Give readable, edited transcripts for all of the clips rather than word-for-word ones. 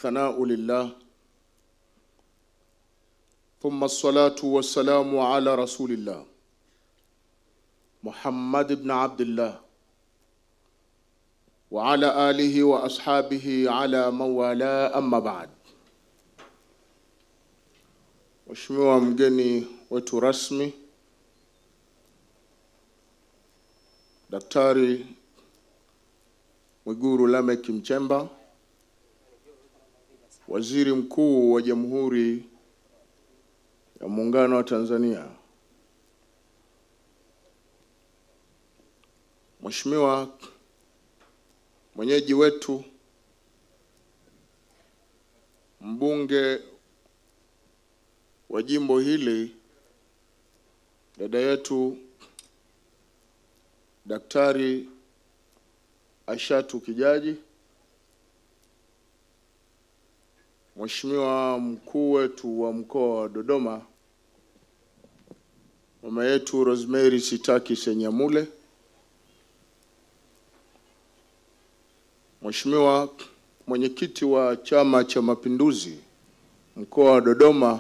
الثناء لله ثم الصلاة والسلام على رسول الله محمد بن عبد الله وعلى آله وأصحابه على من والاه أما بعد. Mheshimiwa mgeni wetu rasmi Daktari Mwigulu Lameck Nchemba, Waziri Mkuu wa Jamhuri ya Muungano wa Tanzania, Mheshimiwa mwenyeji wetu mbunge wa jimbo hili dada yetu Daktari Aishatu Kijaji, Mheshimiwa mkuu wetu wa mkoa wa Dodoma mama yetu Rosemary Sitaki Senyamule, Mheshimiwa mwenyekiti wa Chama cha Mapinduzi mkoa wa Dodoma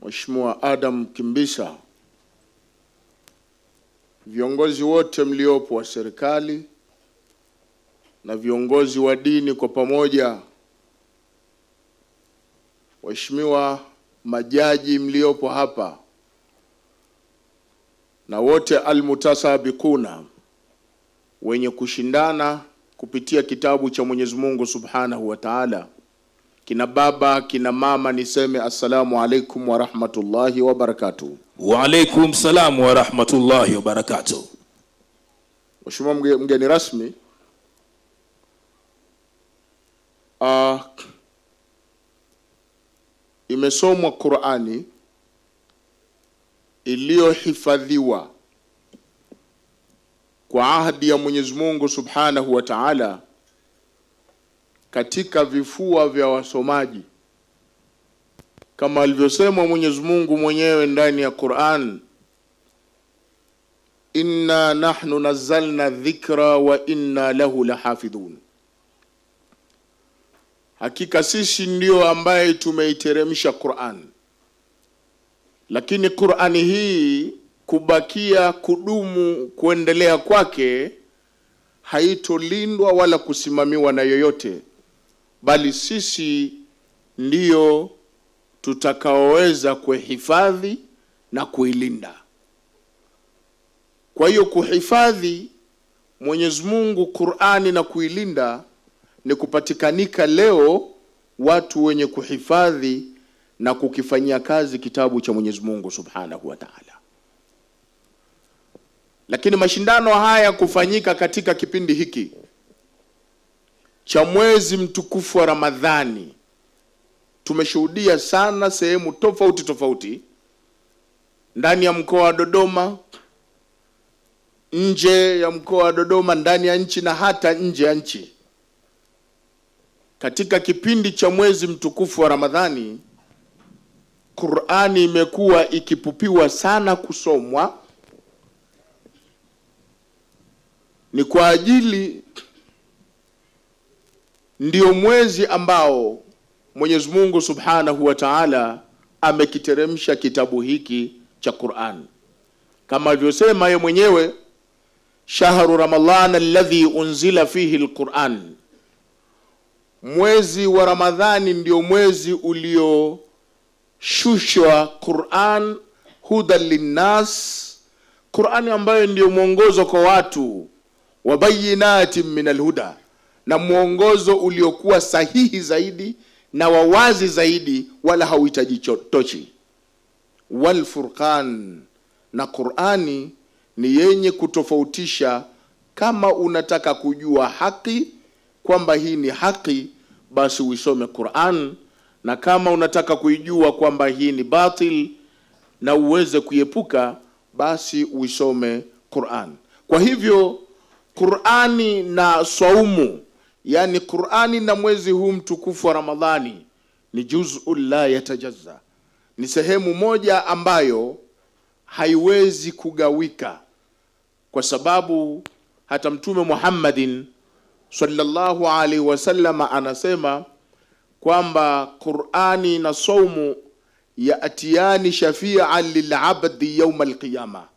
Mheshimiwa Adam Kimbisa, viongozi wote mliopo wa serikali na viongozi wa dini kwa pamoja, waheshimiwa majaji mliopo hapa na wote almutasabiquna wenye kushindana kupitia kitabu cha Mwenyezi Mungu Subhanahu wa Ta'ala, kina baba kina mama, niseme assalamu alaikum wa rahmatullahi wa barakatuh. Wa alaikum salam wa rahmatullahi wa barakatuh. Mheshimiwa mgeni rasmi, imesomwa Qur'ani iliyohifadhiwa kwa ahadi ya Mwenyezi Mungu Subhanahu wa Ta'ala katika vifua vya wasomaji, kama alivyosema Mwenyezi Mungu mwenyewe ndani ya Qur'an, inna nahnu nazzalna dhikra wa inna lahu lahafidhun, hakika sisi ndio ambaye tumeiteremsha Qur'an, lakini Qur'ani hii kubakia kudumu kuendelea kwake haitolindwa wala kusimamiwa na yoyote, bali sisi ndio tutakaoweza kuhifadhi na kuilinda. Kwa hiyo kuhifadhi Mwenyezi Mungu Qur'ani na kuilinda ni kupatikanika leo watu wenye kuhifadhi na kukifanyia kazi kitabu cha Mwenyezi Mungu Subhanahu wa Ta'ala. Lakini mashindano haya kufanyika katika kipindi hiki cha mwezi mtukufu wa Ramadhani, tumeshuhudia sana sehemu tofauti tofauti ndani ya mkoa wa Dodoma, nje ya mkoa wa Dodoma, ndani ya nchi na hata nje ya nchi. Katika kipindi cha mwezi mtukufu wa Ramadhani, Qur'ani imekuwa ikipupiwa sana kusomwa. Ni kwa ajili ndio mwezi ambao Mwenyezi Mungu Subhanahu wa Ta'ala amekiteremsha kitabu hiki cha Qur'an, kama alivyosema yeye mwenyewe, shahru ramadhana alladhi unzila fihi alquran, mwezi wa Ramadhani ndio mwezi ulioshushwa Qur'an, hudan linnas, Qur'an ambayo ndio mwongozo kwa watu, wa bayinatin min alhuda, na mwongozo uliokuwa sahihi zaidi na wawazi zaidi, wala hauhitaji tochi. Wal furqan, na Qur'ani ni yenye kutofautisha. Kama unataka kujua haki kwamba hii ni haki, basi uisome Qur'an, na kama unataka kujua kwamba hii ni batil na uweze kuepuka, basi uisome Qur'an. Kwa hivyo Qur'ani na saumu, yani Qur'ani na mwezi huu mtukufu wa Ramadhani, ni juz'un la yatajazza, ni sehemu moja ambayo haiwezi kugawika, kwa sababu hata Mtume Muhammadin sallallahu alaihi wasallam anasema kwamba Qur'ani na saumu yaatiani shafi'an lil'abdi yawm al-qiyama,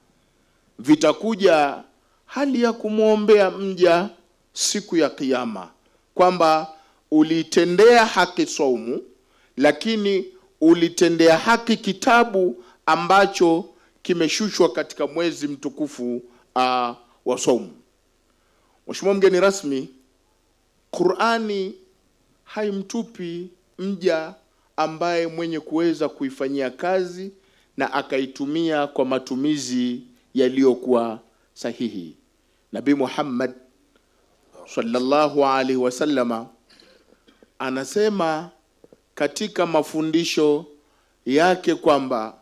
vitakuja hali ya kumwombea mja siku ya kiyama, kwamba ulitendea haki saumu, lakini ulitendea haki kitabu ambacho kimeshushwa katika mwezi mtukufu wa saumu. Mheshimiwa mgeni rasmi, Qur'ani haimtupi mja ambaye mwenye kuweza kuifanyia kazi na akaitumia kwa matumizi yaliyokuwa sahihi. Nabii Muhammad sallallahu alaihi wasallama anasema katika mafundisho yake kwamba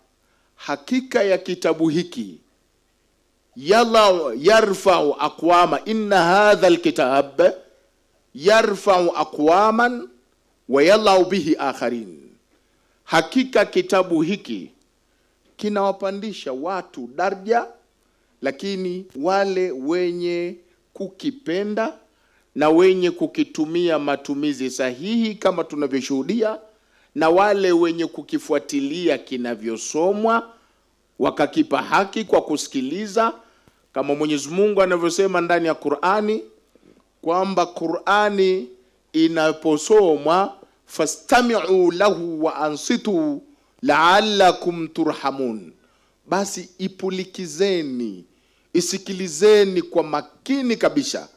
hakika ya kitabu hiki yarfa'u aqwama, inna hadha alkitab yarfa'u aqwaman wa yal'u bihi akharin, hakika kitabu hiki kinawapandisha watu daraja, lakini wale wenye kukipenda na wenye kukitumia matumizi sahihi kama tunavyoshuhudia, na wale wenye kukifuatilia kinavyosomwa wakakipa haki kwa kusikiliza, kama Mwenyezi Mungu anavyosema ndani ya Qur'ani kwamba Qur'ani inaposomwa fastami'u lahu wa ansitu la'allakum turhamun, basi ipulikizeni, isikilizeni kwa makini kabisa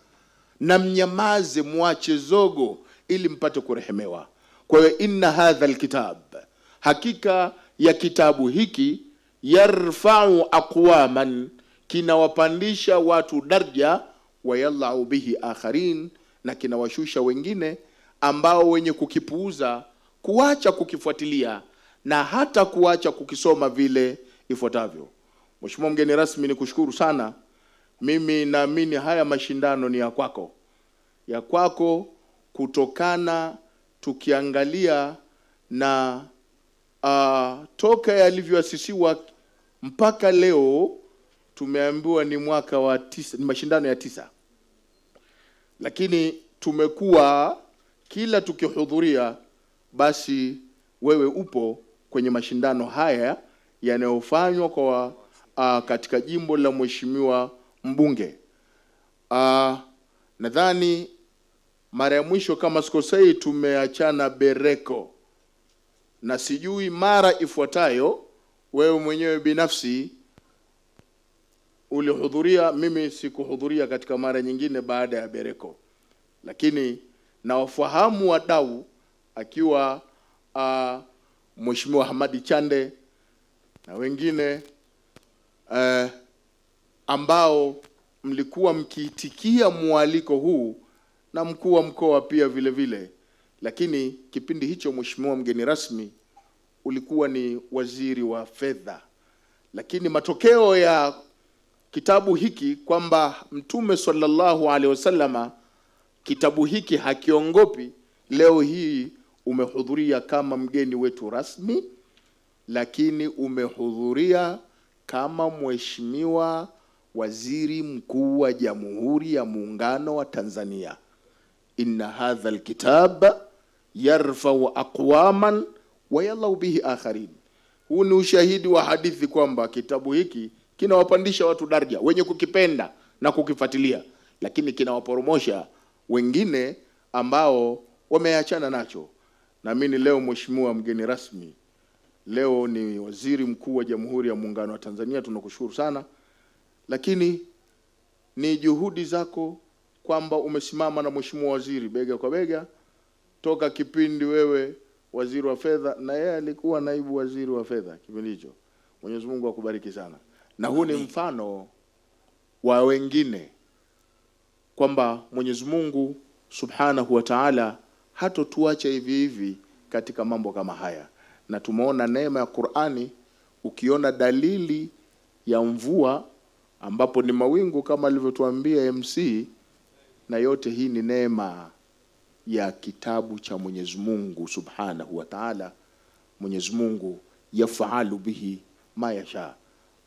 na mnyamaze, muache zogo ili mpate kurehemewa. Kwa hiyo inna hadha alkitab, hakika ya kitabu hiki, yarfa'u aqwaman, kinawapandisha watu daraja, wa yal'u bihi akharin, na kinawashusha wengine ambao wenye kukipuuza, kuacha kukifuatilia na hata kuacha kukisoma vile ifuatavyo. Mheshimiwa mgeni rasmi, ni kushukuru sana. Mimi naamini haya mashindano ni ya kwako kutokana, tukiangalia na toka yalivyoasisiwa mpaka leo tumeambiwa ni mwaka wa 9, ni mashindano ya 9, lakini tumekuwa kila tukihudhuria basi wewe upo kwenye mashindano haya yanayofanywa kwa katika jimbo la mheshimiwa mbunge. Nadhani mara ya mwisho kama sikosei tumeachana bereko, na sijui mara ifuatayo wewe mwenyewe binafsi ulihudhuria. Mimi sikuhudhuria katika mara nyingine baada ya bereko, lakini na wafahamu wadau akiwa Mheshimiwa Hamadi Chande na wengine ambao mlikuwa mkiitikia mwaliko huu, na mkuu wa mkoa pia vile vile. Lakini kipindi hicho Mheshimiwa mgeni rasmi ulikuwa ni waziri wa fedha. Lakini matokeo ya kitabu hiki kwamba Mtume sallallahu alaihi wasallama kitabu hiki hakiongopi, leo hii umehudhuria kama mgeni wetu rasmi, lakini umehudhuria kama Mheshimiwa Waziri Mkuu wa Jamhuri ya Muungano wa Tanzania. Inna hadha alkitab yarfa'u aqwaman wa yal'u bihi akharin. Huu ni ushahidi wa hadithi kwamba kitabu hiki kinawapandisha watu daraja wenye kukipenda na kukifuatilia, lakini kinawaporomosha wengine ambao wameachana nacho. Na mimi leo Mheshimiwa mgeni rasmi, leo ni Waziri Mkuu wa Jamhuri ya Muungano wa Tanzania, tunakushukuru sana. Lakini ni juhudi zako kwamba umesimama na Mheshimiwa Waziri bega kwa bega toka kipindi wewe waziri wa fedha na yeye alikuwa naibu waziri wa fedha kipindi hicho. Mwenyezi Mungu akubariki sana. Na huu ni mfano wa wengine kwamba Mwenyezi Mungu Subhanahu wa Ta'ala hatotuacha hivi hivi katika mambo kama haya. Na tumeona neema ya Qur'ani, ukiona dalili ya mvua ambapo ni mawingu kama alivyotuambia MC, na yote hii ni neema ya kitabu cha Mwenyezi Mungu Subhanahu wa Ta'ala. Mwenyezi Mungu yafalu bihi ma yasha,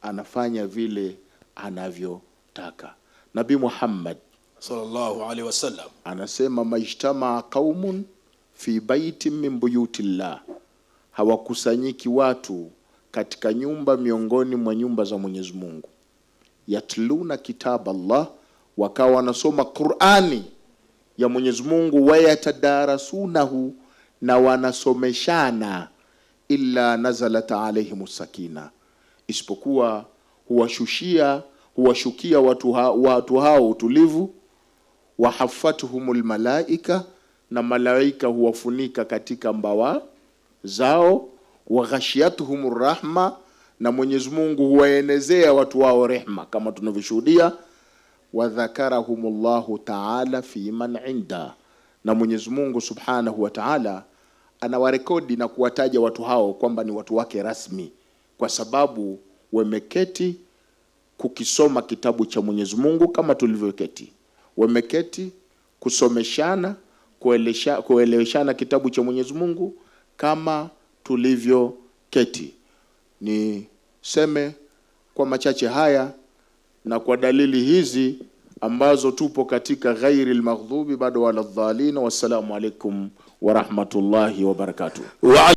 anafanya vile anavyotaka. Nabii Muhammad sallallahu alaihi wasallam anasema majtama qaumun fi baitin min buyutillah, hawakusanyiki watu katika nyumba miongoni mwa nyumba za Mwenyezi Mungu, yatluna kitab Allah, wakawa wanasoma Qur'ani ya Mwenyezi Mungu, wayatadarasunahu, na wanasomeshana, illa nazalat alaihimus sakina, isipokuwa huwashukia watu hao utulivu, wahafatuhumul malaika, na malaika huwafunika katika mbawa zao, waghashiyatuhumur rahma, na Mwenyezi Mungu huwaenezea watu wao rehma, kama tunavyoshuhudia, wadhakarahumullahu ta'ala fi man inda, na Mwenyezi Mungu subhanahu wa ta'ala anawarekodi na kuwataja watu hao kwamba ni watu wake rasmi, kwa sababu wameketi kukisoma kitabu cha Mwenyezi Mungu kama tulivyoketi, wameketi kusomeshana, kueleweshana kitabu cha Mwenyezi Mungu kama tulivyoketi. Niseme kwa machache haya na kwa dalili hizi ambazo tupo katika ghairil maghdubi bado wala dhalin. Wassalamu alaikum wa rahmatullahi wa barakatuh. wa